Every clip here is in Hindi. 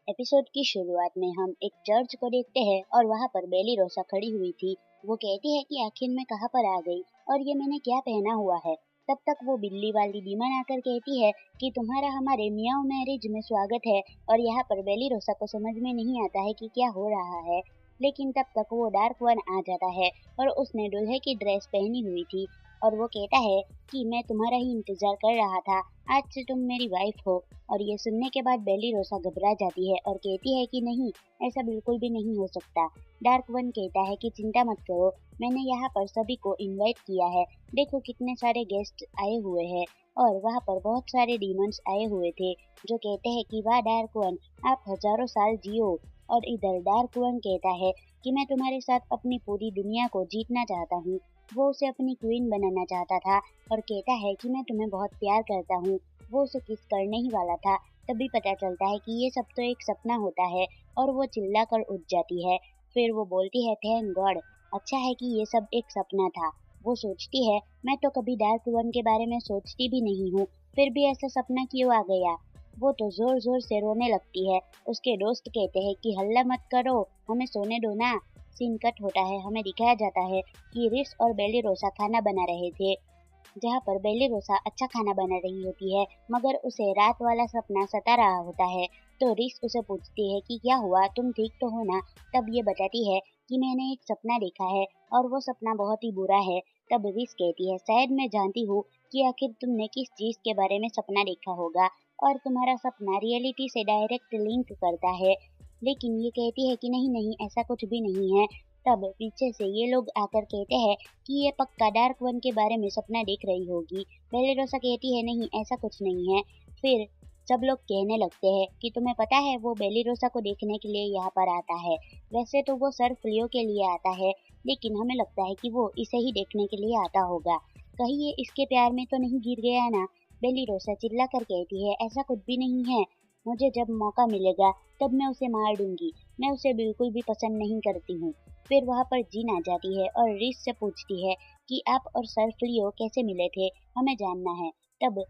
एपिसोड की शुरुआत में हम एक चर्च को देखते हैं और वहाँ पर बेली रोसा खड़ी हुई थी। वो कहती है कि आखिर मैं कहाँ पर आ गई और ये मैंने क्या पहना हुआ है। तब तक वो बिल्ली वाली डीमन आकर कहती है कि तुम्हारा हमारे मियाओ मैरिज में स्वागत है। और यहाँ पर बेली रोसा को समझ में नहीं आता है कि क्या हो रहा है। लेकिन तब तक वो डार्क वन आ जाता है और उसने दूल्हे की ड्रेस पहनी हुई थी और वो कहता है कि मैं तुम्हारा ही इंतजार कर रहा था, आज से तुम मेरी वाइफ हो। और ये सुनने के बाद बेली रोसा घबरा जाती है और कहती है कि नहीं, ऐसा बिल्कुल भी नहीं हो सकता। डार्क वन कहता है कि चिंता मत करो, मैंने यहाँ पर सभी को इनवाइट किया है, देखो कितने सारे गेस्ट आए हुए हैं। और वहाँ पर बहुत सारे डीमंस आए हुए थे जो कहते हैं कि वाह डार्क वन, आप हजारों साल जियो। और इधर डार्क वन कहता है कि मैं तुम्हारे साथ अपनी पूरी दुनिया को जीतना चाहता हूँ। वो उसे अपनी क्वीन बनाना चाहता था और कहता है कि मैं तुम्हें बहुत प्यार करता हूँ। वो उसे किस करने ही वाला था, तभी पता चलता है कि ये सब तो एक सपना होता है और वो चिल्ला कर उठ जाती है। फिर वो बोलती है थैंक गॉड, अच्छा है कि ये सब एक सपना था। वो सोचती है मैं तो कभी डार्क वन के बारे में सोचती भी नहीं हूँ, फिर भी ऐसा सपना क्यों आ गया। वो तो जोर जोर से रोने लगती है। उसके दोस्त कहते हैं कि हल्ला मत करो, हमें सोने दो ना। सीन कट होता है, हमें दिखाया जाता है कि रिस और बेली रोसा खाना बना रहे थे, जहाँ पर बेली रोसा अच्छा खाना बना रही होती है मगर उसे रात वाला सपना सता रहा होता है। तो रिस उसे पूछती है कि क्या हुआ, तुम ठीक तो हो ना। तब ये बताती है कि मैंने एक सपना देखा है और वो सपना बहुत ही बुरा है। तब रिस कहती है शायद मैं जानती हूँ कि आखिर तुमने किस चीज के बारे में सपना देखा होगा और तुम्हारा सपना रियलिटी से डायरेक्ट लिंक करता है। लेकिन ये कहती है कि नहीं नहीं, ऐसा कुछ भी नहीं है। तब पीछे से ये लोग आकर कहते हैं कि ये पक्का डार्क वन के बारे में सपना देख रही होगी। बेली रोसा कहती है नहीं, ऐसा कुछ नहीं है। फिर सब लोग कहने लगते हैं कि तुम्हें पता है वो बेली रोसा को देखने के लिए यहाँ पर आता है। वैसे तो वो सर फ्लियो के लिए आता है, लेकिन हमें लगता है कि वो इसे ही देखने के लिए आता होगा। कहीं ये इसके प्यार में तो नहीं गिर गया ना। बेली रोसा चिल्ला कर कहती है ऐसा कुछ भी नहीं है, मुझे जब मौका मिलेगा तब मैं उसे मार दूंगी, मैं उसे बिल्कुल भी पसंद नहीं करती हूँ। फिर वहाँ पर जीन आ जाती है और रिस से पूछती है कि आप और सर फ्लियो कैसे मिले थे, हमें जानना है। तब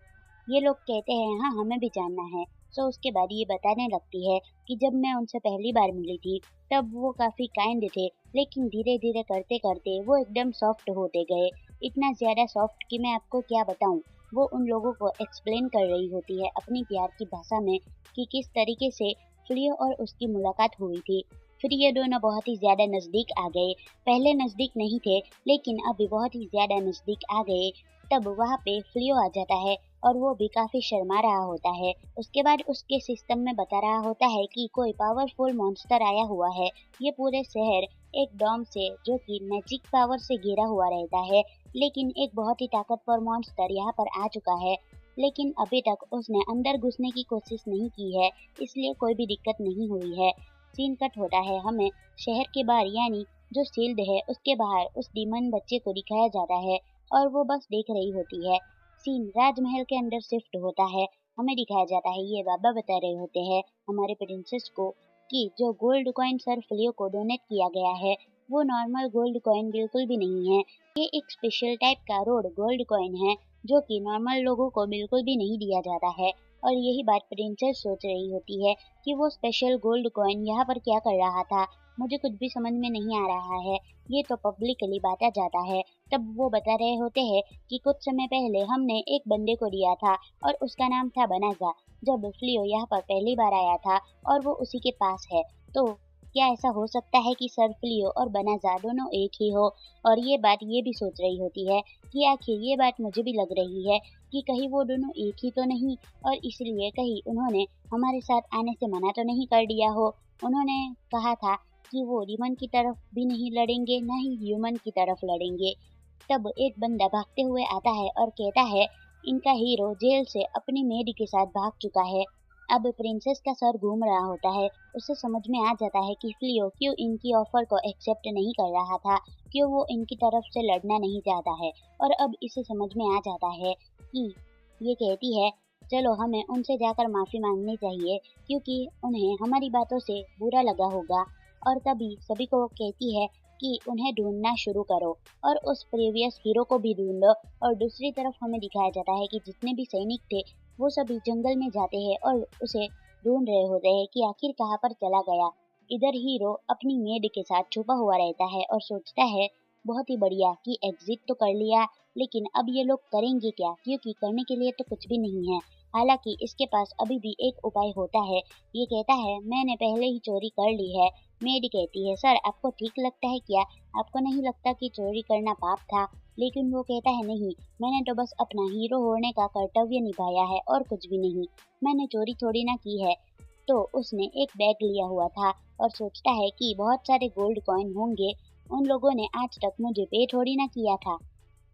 ये लोग कहते हैं हाँ, हमें भी जानना है। सो उसके बाद ये बताने लगती है कि जब मैं उनसे पहली बार मिली थी तब वो काफी काइंड थे, लेकिन धीरे धीरे करते करते वो एकदम सॉफ्ट होते गए, इतना ज्यादा सॉफ्ट कि मैं आपको क्या बताऊं। वो उन लोगों को एक्सप्लेन कर रही होती है अपनी प्यार की भाषा में कि किस तरीके से फ्लियो और उसकी मुलाकात हुई थी। फिर ये दोनों बहुत ही ज्यादा नजदीक आ गए। पहले नजदीक नहीं थे, लेकिन अभी बहुत ही ज्यादा नजदीक आ गए। तब वहाँ पे फ्लियो आ जाता है और वो भी काफी शर्मा रहा होता है। उसके बाद उसके सिस्टम में बता रहा होता है कि कोई पावरफुल मॉन्स्टर आया हुआ है। ये पूरे शहर एक डॉम से जो कि मैजिक पावर से घिरा हुआ रहता है, लेकिन एक बहुत ही ताकतवर मॉन्स्टर यहाँ पर आ चुका है। लेकिन अभी तक उसने अंदर घुसने की कोशिश नहीं की है, इसलिए कोई भी दिक्कत नहीं हुई है। सीन कट होता है, हमें शहर के बाहर यानी जो शील्ड है उसके बाहर उस डीमन बच्चे को दिखाया जाता है और वो बस देख रही होती है। सीन राजमहल के अंदर शिफ्ट होता है। हमें दिखाया जाता है ये बाबा बता रहे होते हैं हमारे प्रिंसेस को कि जो गोल्ड कॉइन सर फ्लियो को डोनेट किया गया है वो नॉर्मल गोल्ड कॉइन बिल्कुल भी नहीं है। ये एक स्पेशल टाइप का रोड गोल्ड कॉइन है जो कि नॉर्मल लोगों को बिल्कुल भी नहीं दिया जाता है। और यही बात प्रिंसेस सोच रही होती है कि वो स्पेशल गोल्ड कॉइन यहाँ पर क्या कर रहा था, मुझे कुछ भी समझ में नहीं आ रहा है, ये तो पब्लिकली बांटा जाता है। तब वो बता रहे होते हैं कि कुछ समय पहले हमने एक बंदे को दिया था और उसका नाम था बनाजा। जब फ्लियो यहाँ पर पहली बार आया था और वो उसी के पास है, तो क्या ऐसा हो सकता है कि सर फ्लियो और बनाजा दोनों एक ही हो। और ये बात ये भी सोच रही होती है कि आखिर ये बात मुझे भी लग रही है कि कहीं वो दोनों एक ही तो नहीं, और इसलिए कहीं उन्होंने हमारे साथ आने से मना तो नहीं कर दिया हो। उन्होंने कहा था कि वो ह्यूमन की तरफ भी नहीं लड़ेंगे, ना ही ह्यूमन की तरफ लड़ेंगे। तब एक बंदा भागते हुए आता है और कहता है इनका हीरो जेल से अपनी मेड के साथ भाग चुका है। अब प्रिंसेस का सर घूम रहा होता है, उसे समझ में आ जाता है कि फ्लियो क्यों इनकी ऑफर को एक्सेप्ट नहीं कर रहा था, क्यों वो इनकी तरफ से लड़ना नहीं चाहता है। और अब इसे समझ में आ जाता है कि ये कहती है चलो हमें उनसे जाकर माफी मांगनी चाहिए क्योंकि उन्हें हमारी बातों से बुरा लगा होगा। और तभी सभी को वो कहती है कि उन्हें ढूंढना शुरू करो और उस प्रीवियस हीरो को भी ढूंढ लो। और दूसरी तरफ हमें दिखाया जाता है कि जितने भी सैनिक थे वो सभी जंगल में जाते हैं और उसे ढूंढ रहे होते हैं कि आखिर कहाँ पर चला गया। इधर हीरो अपनी मेड के साथ छुपा हुआ रहता है और सोचता है बहुत ही बढ़िया कि एग्जिट तो कर लिया, लेकिन अब ये लोग करेंगे क्या, क्योंकि करने के लिए तो कुछ भी नहीं है। हालांकि इसके पास अभी भी एक उपाय होता है। ये कहता है मैंने पहले ही चोरी कर ली है। मेड कहती है सर आपको ठीक लगता है क्या, आपको नहीं लगता कि चोरी करना पाप था? लेकिन वो कहता है नहीं, मैंने तो बस अपना हीरो होने का कर्तव्य निभाया है और कुछ भी नहीं, मैंने चोरी थोड़ी ना की है। तो उसने एक बैग लिया हुआ था और सोचता है कि बहुत सारे गोल्ड कॉइन होंगे, उन लोगों ने आज तक मुझे पे थोड़ी ना किया था,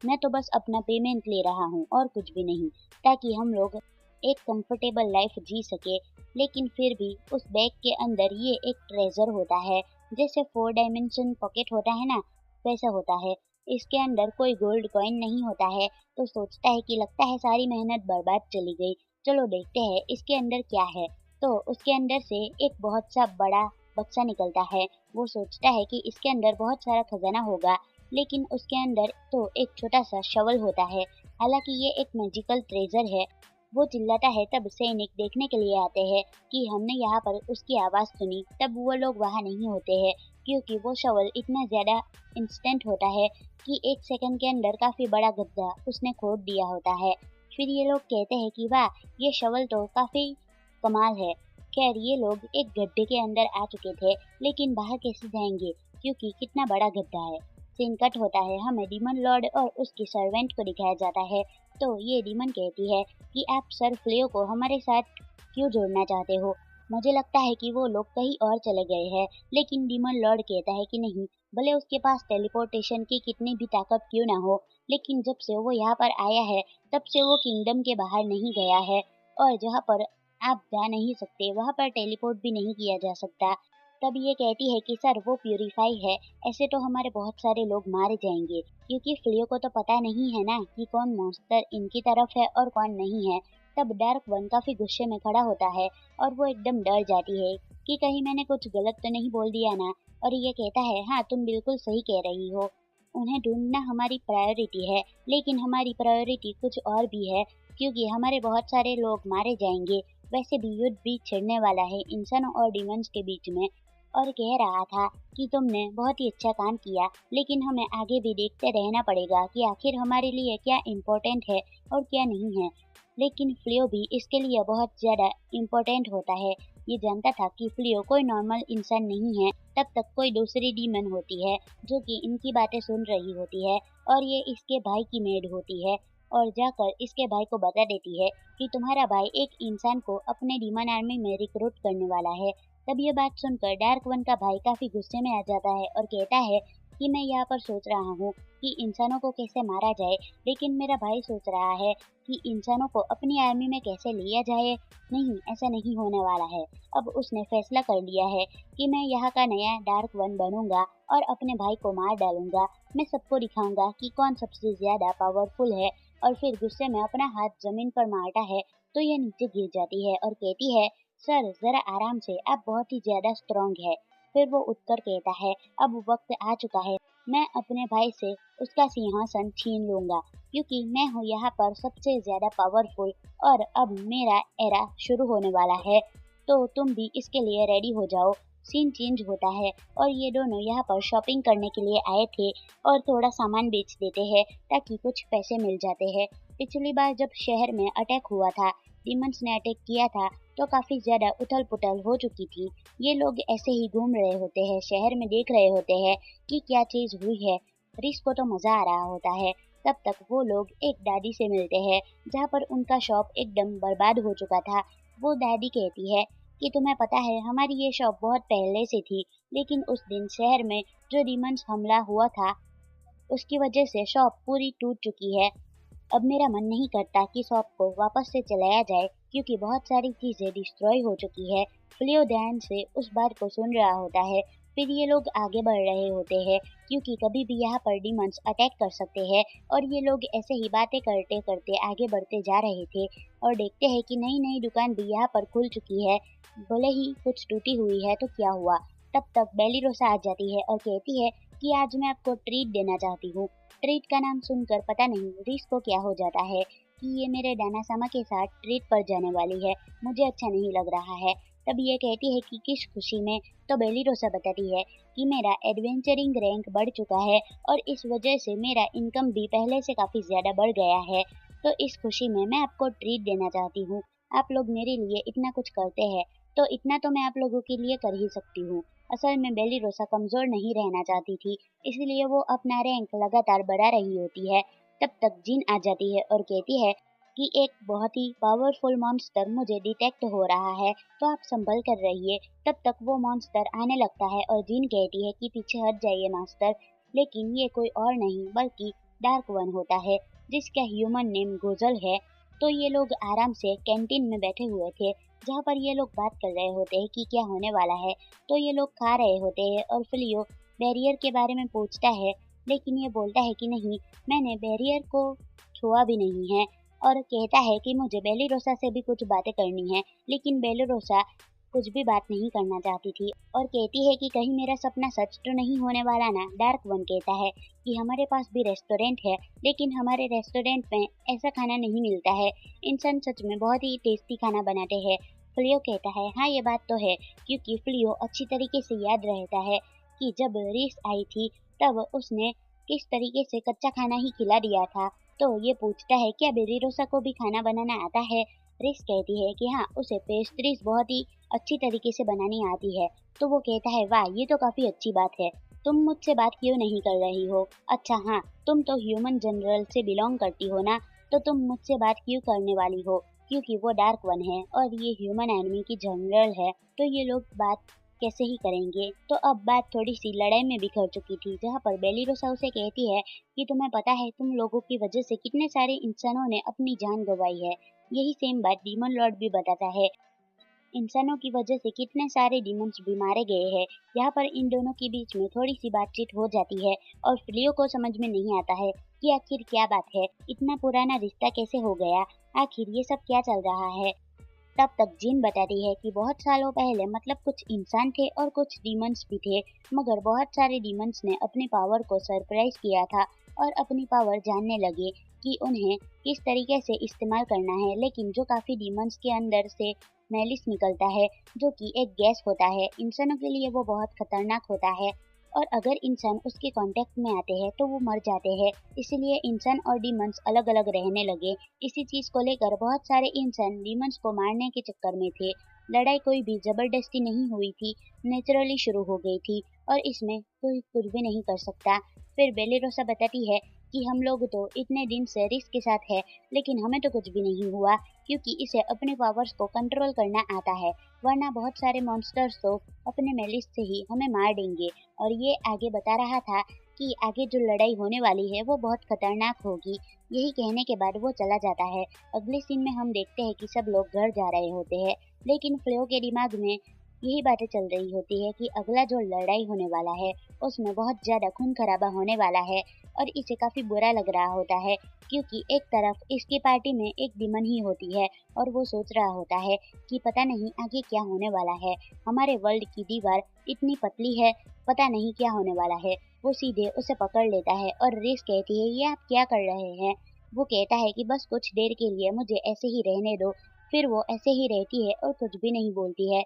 मैं तो बस अपना पेमेंट ले रहा हूँ और कुछ भी नहीं, ताकि हम लोग एक कंफर्टेबल लाइफ जी सके। लेकिन फिर भी उस बैग के अंदर ये एक ट्रेजर होता है, जैसे 4 डायमेंशन पॉकेट होता है ना, वैसा होता है। इसके अंदर कोई गोल्ड कॉइन नहीं होता है। तो सोचता है कि लगता है सारी मेहनत बर्बाद चली गई, चलो देखते हैं इसके अंदर क्या है। तो उसके अंदर से एक बहुत सा बड़ा बक्सा निकलता है। वो सोचता है कि इसके अंदर बहुत सारा खजाना होगा, लेकिन उसके अंदर तो एक छोटा सा शवल होता है। हालांकि ये एक मैजिकल ट्रेजर है। वो चिल्लाता है, तब सैनिक देखने के लिए आते हैं कि हमने यहाँ पर उसकी आवाज सुनी। तब वो लोग वहाँ नहीं होते हैं, क्योंकि वो शवल इतना ज्यादा इंस्टेंट होता है कि 1 सेकंड के अंदर काफी बड़ा गड्ढा उसने खोद दिया होता है। फिर ये लोग कहते हैं कि वाह, ये शवल तो काफी कमाल है। खैर ये लोग एक गड्ढे के अंदर आ चुके थे, लेकिन बाहर कैसे जाएंगे, क्योंकि कितना बड़ा गड्ढा है। सीन कट होता है, हमें डीमन लॉर्ड और उसकी सर्वेंट को दिखाया जाता है। तो ये डीमन कहती है कि आप सर फ्लेयो को हमारे साथ क्यों जोड़ना चाहते हो, मुझे लगता है कि वो लोग कहीं और चले गए हैं। लेकिन डीमन लॉर्ड कहता है कि नहीं, भले उसके पास टेलीपोर्टेशन की कितनी भी ताकत क्यों ना हो, लेकिन जब से वो यहाँ पर आया है तब से वो किंगडम के बाहर नहीं गया है, और जहाँ पर आप जा नहीं सकते वहाँ पर टेलीपोर्ट भी नहीं किया जा सकता। तब ये कहती है कि सर वो प्यूरीफाई है, ऐसे तो हमारे बहुत सारे लोग मारे जाएंगे, क्योंकि फ्लियो को तो पता नहीं है ना कि कौन मॉन्स्टर इनकी तरफ है और कौन नहीं है। तब डार्क वन काफी गुस्से में खड़ा होता है और वो एकदम डर जाती है कि कहीं मैंने कुछ गलत तो नहीं बोल दिया ना। और ये कहता है हाँ तुम बिल्कुल सही कह रही हो, उन्हें ढूंढना हमारी प्रायोरिटी है, लेकिन हमारी प्रायोरिटी कुछ और भी है, क्योंकि हमारे बहुत सारे लोग मारे जाएंगे। वैसे भी युद्ध भी छिड़ने वाला है इंसानों और डिमंस के बीच में। और कह रहा था कि तुमने बहुत ही अच्छा काम किया, लेकिन हमें आगे भी देखते रहना पड़ेगा कि आखिर हमारे लिए क्या इम्पोर्टेंट है और क्या नहीं है। लेकिन फ्लियो भी इसके लिए बहुत ज़्यादा इम्पोर्टेंट होता है। ये जानता था कि फ्लियो कोई नॉर्मल इंसान नहीं है। तब तक कोई दूसरी डीमन होती है जो कि इनकी बातें सुन रही होती है, और ये इसके भाई की मेड होती है, और जाकर इसके भाई को बता देती है कि तुम्हारा भाई एक इंसान को अपने डीमन आर्मी में रिक्रूट करने वाला है। तब ये बात सुनकर डार्क वन का भाई काफी गुस्से में आ जाता है और कहता है कि मैं यहाँ पर सोच रहा हूँ कि इंसानों को कैसे मारा जाए, लेकिन मेरा भाई सोच रहा है कि इंसानों को अपनी आर्मी में कैसे लिया जाए। नहीं, ऐसा नहीं होने वाला है। अब उसने फैसला कर लिया है कि मैं यहाँ का नया डार्क वन बनूंगा और अपने भाई को मार डालूंगा। मैं सबको दिखाऊंगा कि कौन सबसे ज्यादा पावरफुल है। और फिर गुस्से में अपना हाथ जमीन पर मारता है तो ये नीचे गिर जाती है और कहती है सर जरा आराम से, आप बहुत ही ज्यादा स्ट्रांग है। फिर वो उठकर कहता है अब वक्त आ चुका है, मैं अपने भाई से उसका सिंहासन छीन लूंगा, क्योंकि मैं हूँ यहाँ पर सबसे ज्यादा पावरफुल और अब मेरा एरा शुरू होने वाला है। तो तुम भी इसके लिए रेडी हो जाओ। सीन चेंज होता है और ये दोनों यहाँ पर शॉपिंग करने के लिए आए थे और थोड़ा सामान बेच देते हैं ताकि कुछ पैसे मिल जाते हैं। पिछली बार जब शहर में अटैक हुआ था, डिमंस ने अटैक किया था, तो काफी ज्यादा उथल पुथल हो चुकी थी। ये लोग ऐसे ही घूम रहे होते हैं, शहर में देख रहे होते हैं कि क्या चीज हुई है। रिस को तो मजा आ रहा होता है। तब तक वो लोग एक दादी से मिलते हैं जहाँ पर उनका शॉप एकदम बर्बाद हो चुका था। वो दादी कहती है कि तुम्हें पता है हमारी ये शॉप बहुत पहले से थी, लेकिन उस दिन शहर में जो डिमंस हमला हुआ था उसकी वजह से शॉप पूरी टूट चुकी है। अब मेरा मन नहीं करता कि शॉप को वापस से चलाया जाए, क्योंकि बहुत सारी चीजें डिस्ट्रॉय हो चुकी है। फ्लियो ध्यान से उस बात को सुन रहा होता है। फिर ये लोग आगे बढ़ रहे होते हैं, क्योंकि कभी भी यहाँ पर डिमंस अटैक कर सकते हैं। और ये लोग ऐसे ही बातें करते करते आगे बढ़ते जा रहे थे और देखते हैं कि नई नई दुकान भी यहाँ पर खुल चुकी है। भले ही कुछ टूटी हुई है तो क्या हुआ। तब तक बेलिरोसा आ जाती है और कहती है कि आज मैं आपको ट्रीट देना चाहती हूँ। ट्रीट का नाम सुनकर पता नहीं रिस को क्या हो जाता है कि ये मेरे डानासामा के साथ ट्रीट पर जाने वाली है, मुझे अच्छा नहीं लग रहा है। तब ये कहती है कि किस खुशी में, तो बेली रोसा बताती है कि मेरा एडवेंचरिंग रैंक बढ़ चुका है और इस वजह से मेरा इनकम भी पहले से काफ़ी ज़्यादा बढ़ गया है। तो इस खुशी में मैं आपको ट्रीट देना चाहती हूँ। आप लोग मेरे लिए इतना कुछ करते हैं, तो इतना तो मैं आप लोगों के लिए कर ही सकती हूँ। असल में बेली रोसा कमज़ोर नहीं रहना चाहती थी, इसलिए वो अपना रैंक लगातार बढ़ा रही होती है। तब तक जिन आ जाती है और कहती है कि एक बहुत ही पावरफुल मॉन्स्टर मुझे डिटेक्ट हो रहा है, तो आप संभल कर रहिए। तब तक वो मॉन्स्टर आने लगता है और जिन कहती है कि पीछे हट जाइए मास्टर, लेकिन ये कोई और नहीं बल्कि डार्क वन होता है, जिसका ह्यूमन नेम गोजल है। तो ये लोग आराम से कैंटीन में बैठे हुए थे, जहाँ पर ये लोग बात कर रहे होते हैं कि क्या होने वाला है। तो ये लोग खा रहे होते हैं और फ्लियो बैरियर के बारे में पूछता है, लेकिन ये बोलता है कि नहीं, मैंने बैरियर को छुआ भी नहीं है, और कहता है कि मुझे बेली रोसा से भी कुछ बातें करनी है। लेकिन बेली रोसा कुछ भी बात नहीं करना चाहती थी और कहती है कि कहीं मेरा सपना सच तो नहीं होने वाला ना। डार्क वन कहता है कि हमारे पास भी रेस्टोरेंट है, लेकिन हमारे रेस्टोरेंट में ऐसा खाना नहीं मिलता है। इंसान सच में बहुत ही टेस्टी खाना बनाते हैं। फ्लियो कहता है हाँ ये बात तो है, क्योंकि फ्लियो अच्छी तरीके से याद रहता है कि जब रीस आई थी तब उसने किस तरीके से कच्चा खाना ही खिला दिया था। तो ये पूछता है क्या बेली रोसा को भी खाना बनाना आता है। रिस कहती है कि हाँ, उसे पेस्ट्रीज बहुत ही अच्छी तरीके से बनानी आती है। तो वो कहता है वाह ये तो काफी अच्छी बात है, तुम मुझसे बात क्यों नहीं कर रही हो। अच्छा हाँ, तुम तो ह्यूमन जनरल से बिलोंग करती हो ना, तो तुम मुझसे बात क्यों करने वाली हो, क्योंकि वो डार्क वन है और ये ह्यूमन एनिमी की जनरल है, तो ये लोग बात कैसे ही करेंगे। तो अब बात थोड़ी सी लड़ाई में बिखर चुकी थी, जहाँ पर बेली रोसा उसे कहती है कि तुम्हें पता है तुम लोगों की वजह से कितने सारे इंसानों ने अपनी जान गंवाई है। यही सेम बात डीमन लॉर्ड भी बताता है, इंसानों की वजह से कितने सारे डीमंस भी मारे गए हैं। यहाँ पर इन दोनों के बीच में थोड़ी सी बातचीत हो जाती है और फ्लियो को समझ में नहीं आता है कि आखिर क्या बात है, इतना पुराना रिश्ता कैसे हो गया, आखिर ये सब क्या चल रहा है। तब तक जिन बताती है कि बहुत सालों पहले मतलब कुछ इंसान थे और कुछ डीमंस भी थे, मगर बहुत सारे डीमंस ने अपनी पावर को सरप्राइज किया था और अपनी पावर जानने लगे कि उन्हें किस तरीके से इस्तेमाल करना है। लेकिन जो काफ़ी डीमंस के अंदर से मेलिस निकलता है, जो कि एक गैस होता है, इंसानों के लिए वो बहुत खतरनाक होता है और अगर इंसान उसके कांटेक्ट में आते हैं तो वो मर जाते हैं। इसीलिए इंसान और डीमंस अलग अलग रहने लगे। इसी चीज को लेकर बहुत सारे इंसान डीमंस को मारने के चक्कर में थे। लड़ाई कोई भी जबरदस्ती नहीं हुई थी, नेचुरली शुरू हो गई थी और इसमें कोई कुछ भी नहीं कर सकता। फिर बेली रोसा बताती है कि हम लोग तो इतने दिन से रिस्क के साथ है, लेकिन हमें तो कुछ भी नहीं हुआ, क्योंकि इसे अपने पावर्स को कंट्रोल करना आता है, वरना बहुत सारे मॉन्स्टर्स तो अपने मेलिस से ही हमें मार देंगे। और ये आगे बता रहा था कि आगे जो लड़ाई होने वाली है वो बहुत खतरनाक होगी। यही कहने के बाद वो चला जाता है। अगले सीन में हम देखते हैं कि सब लोग घर जा रहे होते हैं, लेकिन फ्लेओ के दिमाग में यही बातें चल रही होती है कि अगला जो लड़ाई होने वाला है उसमें बहुत ज़्यादा खून खराबा होने वाला है और इसे काफ़ी बुरा लग रहा होता है, क्योंकि एक तरफ इसकी पार्टी में एक डिमन ही होती है और वो सोच रहा होता है कि पता नहीं आगे क्या होने वाला है, हमारे वर्ल्ड की दीवार इतनी पतली है, पता नहीं क्या होने वाला है। वो सीधे उसे पकड़ लेता है और रिस कहती है ये आप क्या कर रहे हैं। वो कहता है कि बस कुछ देर के लिए मुझे ऐसे ही रहने दो। फिर वो ऐसे ही रहती है और कुछ भी नहीं बोलती है।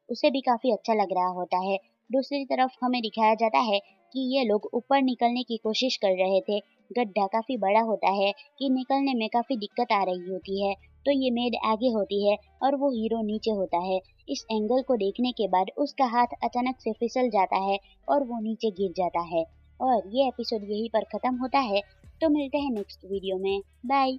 उसे भी काफी अच्छा लग रहा होता है। दूसरी तरफ हमें दिखाया जाता है कि ये लोग ऊपर निकलने की कोशिश कर रहे थे। गड्ढा काफी बड़ा होता है कि निकलने में काफी दिक्कत आ रही होती है, तो ये मेड आगे होती है और वो हीरो नीचे होता है। इस एंगल को देखने के बाद उसका हाथ अचानक से फिसल जाता है और वो नीचे गिर जाता है। और ये एपिसोड यहीं पर खत्म होता है। तो मिलते हैं नेक्स्ट वीडियो में। बाय।